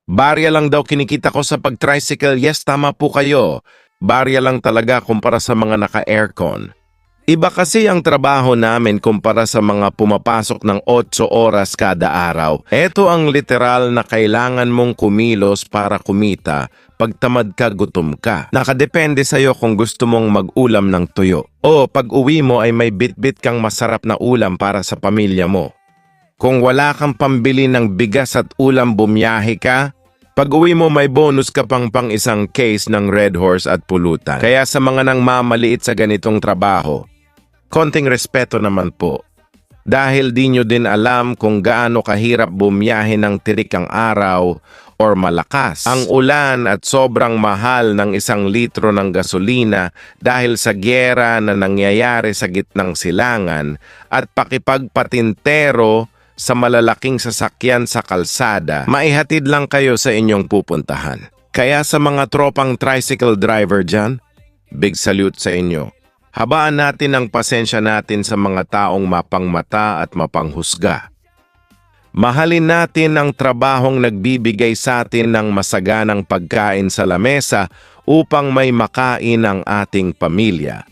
Barya lang daw kinikita ko sa pag-tricycle. Yes, tama po kayo. Barya lang talaga kumpara sa mga naka-aircon. Iba kasi ang trabaho namin kumpara sa mga pumapasok ng 8 oras kada araw. Ito ang literal na kailangan mong kumilos para kumita. Pag tamad ka, gutom ka. Nakadepende sa'yo kung gusto mong mag-ulam ng tuyo. O pag uwi mo ay may bit-bit kang masarap na ulam para sa pamilya mo. Kung wala kang pambili ng bigas at ulam, bumiyahe ka. Pag uwi mo may bonus ka pang isang case ng Red Horse at pulutan. Kaya sa mga nang mamaliit sa ganitong trabaho, konting respeto naman po. Dahil di nyo din alam kung gaano kahirap bumiyahe ng tirik ang araw or malakas ang ulan at sobrang mahal ng 1 litro ng gasolina dahil sa gyera na nangyayari sa gitnang silangan at pakipagpatintero sa malalaking sasakyan sa kalsada, maihatid lang kayo sa inyong pupuntahan. Kaya sa mga tropang tricycle driver dyan, big salute sa inyo. Habaan natin ang pasensya natin sa mga taong mapangmata at mapanghusga. Mahalin natin ang trabahong nagbibigay sa atin ng masaganang pagkain sa lamesa upang may makain ang ating pamilya.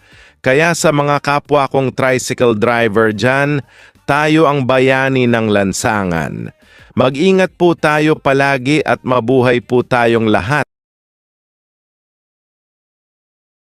Kaya sa mga kapwa kong tricycle driver dyan, tayo ang bayani ng lansangan. Mag-ingat po tayo palagi at mabuhay po tayong lahat.